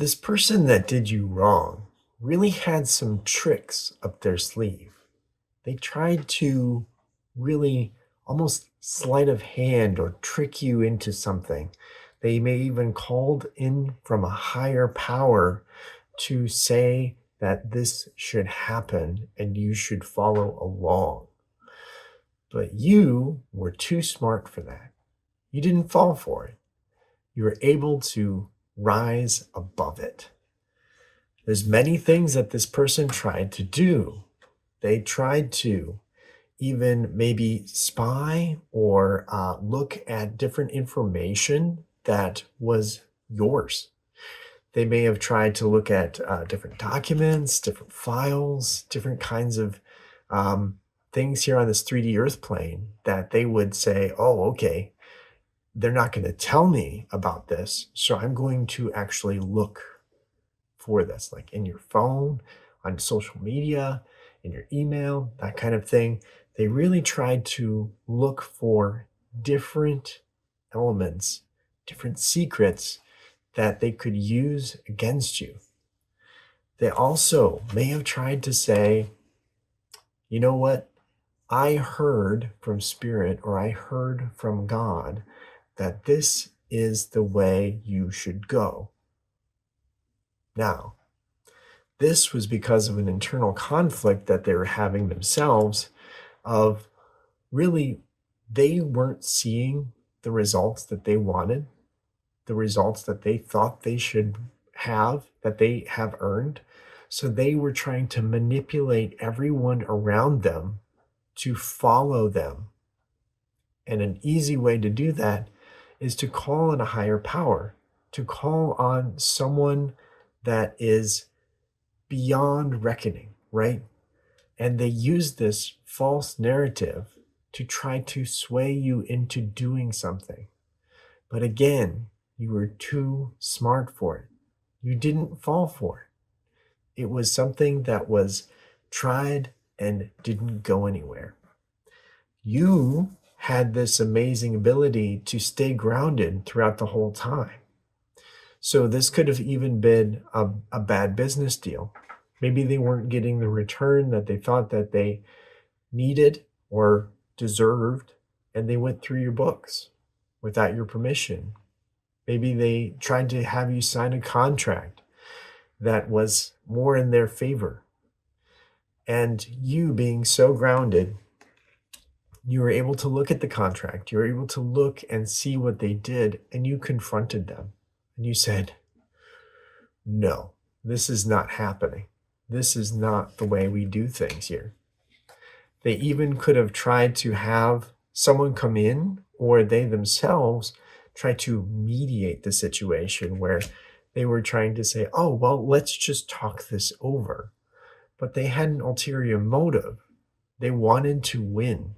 This person that did you wrong really had some tricks up their sleeve. They tried to really almost sleight of hand or trick you into something. They may even called in from a higher power to say that this should happen and you should follow along. But you were too smart for that. You didn't fall for it. You were able to rise above it. There's many things that this person tried to do. They tried to even maybe spy or look at different information that was yours. They may have tried to look at different documents, different files, different kinds of things here on this 3D Earth plane that they would say, oh, okay, they're not going to tell me about this, so I'm going to actually look for this, like in your phone, on social media, in your email, that kind of thing. They really tried to look for different elements, different secrets that they could use against you. They also may have tried to say, you know what? I heard from Spirit or I heard from God that this is the way you should go. Now, this was because of an internal conflict that they were having themselves of really they weren't seeing the results that they wanted, the results that they thought they should have, that they have earned. So they were trying to manipulate everyone around them to follow them. And an easy way to do that is to call on a higher power, to call on someone that is beyond reckoning, right? And they use this false narrative to try to sway you into doing something. But again, you were too smart for it. You didn't fall for it. It was something that was tried and didn't go anywhere. You had this amazing ability to stay grounded throughout the whole time. So this could have even been a bad business deal. Maybe they weren't getting the return that they thought that they needed or deserved, and they went through your books without your permission. Maybe they tried to have you sign a contract that was more in their favor. And you being so grounded, you were able to look at the contract. You were able to look and see what they did, and you confronted them. And you said, no, this is not happening. This is not the way we do things here. They even could have tried to have someone come in, or they themselves try to mediate the situation where they were trying to say, oh, well, let's just talk this over. But they had an ulterior motive. They wanted to win.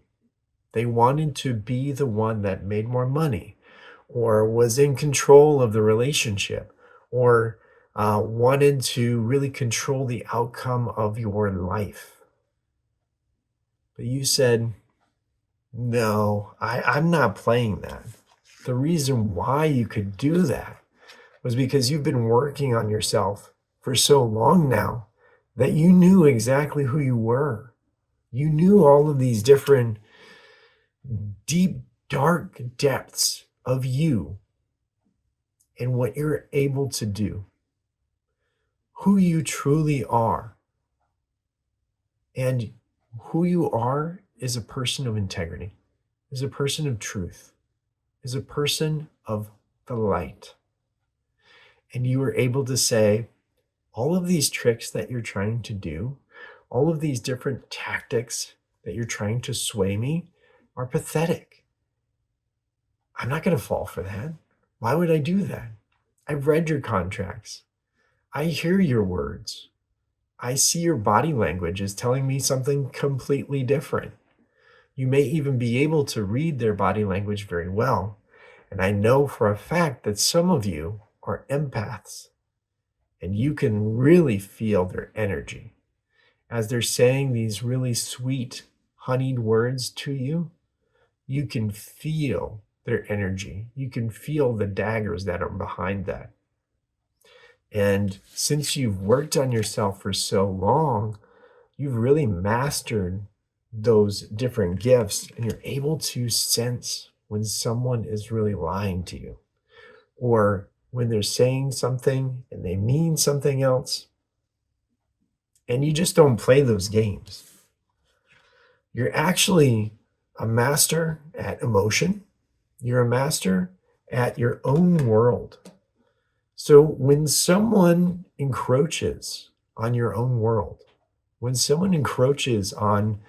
They wanted to be the one that made more money or was in control of the relationship or wanted to really control the outcome of your life. But you said, no, I'm not playing that. The reason why you could do that was because you've been working on yourself for so long now that you knew exactly who you were. You knew all of these different deep, dark depths of you and what you're able to do, who you truly are. And who you are is a person of integrity, is a person of truth, is a person of the light. And you were able to say, all of these tricks that you're trying to do, all of these different tactics that you're trying to sway me are pathetic. I'm not going to fall for that. Why would I do that? I've read your contracts. I hear your words. I see your body language is telling me something completely different. You may even be able to read their body language very well. And I know for a fact that some of you are empaths, and you can really feel their energy. As they're saying these really sweet, honeyed words to you, you can feel their energy. You can feel the daggers that are behind that. And since you've worked on yourself for so long, you've really mastered those different gifts, and you're able to sense when someone is really lying to you, or when they're saying something and they mean something else, and you just don't play those games. You're actually a master at emotion. You're a master at your own world. So when someone encroaches on your own world, when someone encroaches on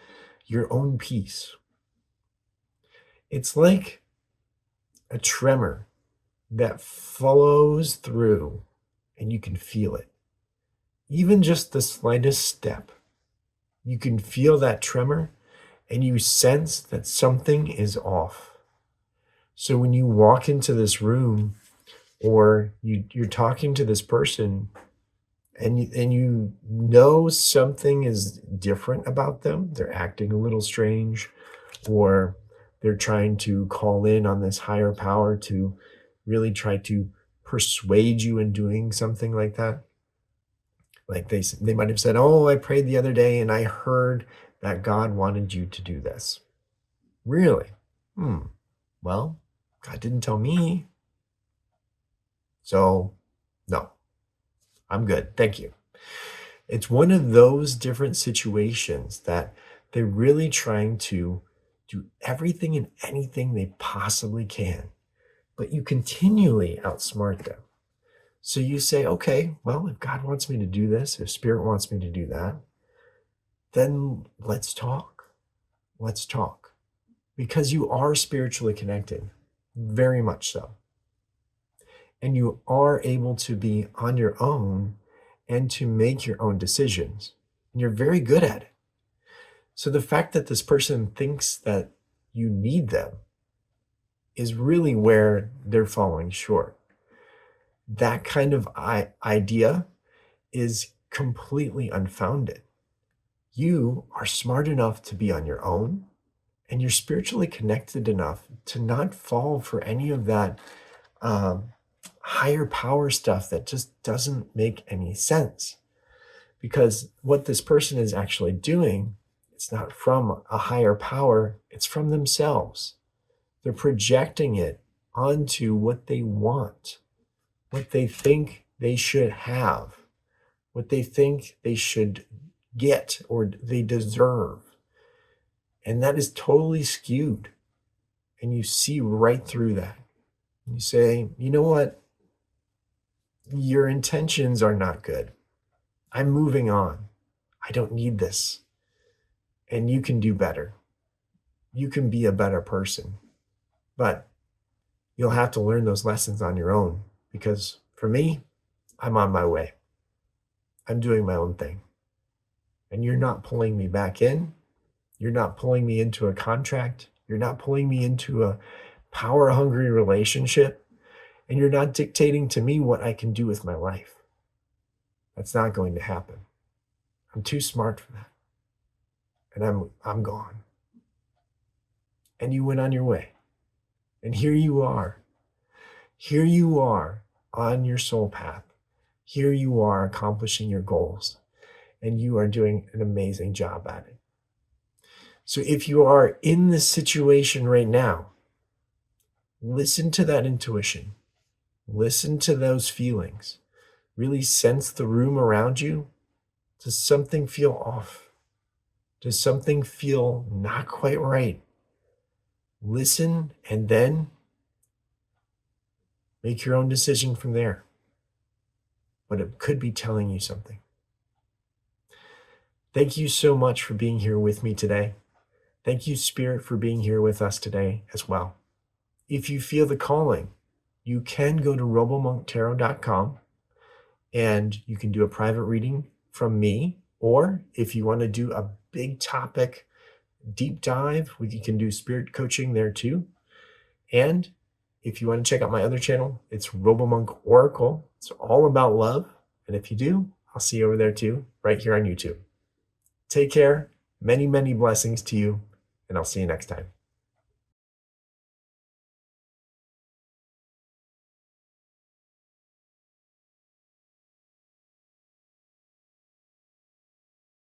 your own peace, it's like a tremor that flows through and you can feel it. Even just the slightest step, you can feel that tremor and you sense that something is off. So when you walk into this room, or you're talking to this person, and you know something is different about them, they're acting a little strange, or they're trying to call in on this higher power to really try to persuade you in doing something like that. Like they might have said, "Oh, I prayed the other day and I heard that God wanted you to do this." Really? Well, God didn't tell me. So, no, I'm good. Thank you. It's one of those different situations that they're really trying to do everything and anything they possibly can, but you continually outsmart them. So you say, okay, well, if God wants me to do this, if Spirit wants me to do that, then let's talk. Let's talk. Because you are spiritually connected, very much so. And you are able to be on your own and to make your own decisions. And you're very good at it. So the fact that this person thinks that you need them is really where they're falling short. That kind of idea is completely unfounded. You are smart enough to be on your own, and you're spiritually connected enough to not fall for any of that higher power stuff that just doesn't make any sense. Because what this person is actually doing, it's not from a higher power, it's from themselves. They're projecting it onto what they want, what they think they should have, what they think they should get or they deserve. And that is totally skewed. And you see right through that. You say, you know what? Your intentions are not good. I'm moving on. I don't need this. And you can do better. You can be a better person. But you'll have to learn those lessons on your own, because for me, I'm on my way. I'm doing my own thing. And you're not pulling me back in. You're not pulling me into a contract. You're not pulling me into a power-hungry relationship. And you're not dictating to me what I can do with my life. That's not going to happen. I'm too smart for that. And I'm gone. And you went on your way. And here you are. Here you are on your soul path. Here you are accomplishing your goals. And you are doing an amazing job at it. So if you are in this situation right now, listen to that intuition. Listen to those feelings. Really sense the room around you. Does something feel off? Does something feel not quite right? Listen and then make your own decision from there. But it could be telling you something. Thank you so much for being here with me today. Thank you, Spirit, for being here with us today as well. If you feel the calling, you can go to robomonktarot.com and you can do a private reading from me. Or if you want to do a big topic deep dive, you can do spirit coaching there too. And if you want to check out my other channel, it's RoboMonk Oracle. It's all about love. And if you do, I'll see you over there too, right here on YouTube. Take care. Many, many blessings to you, and I'll see you next time.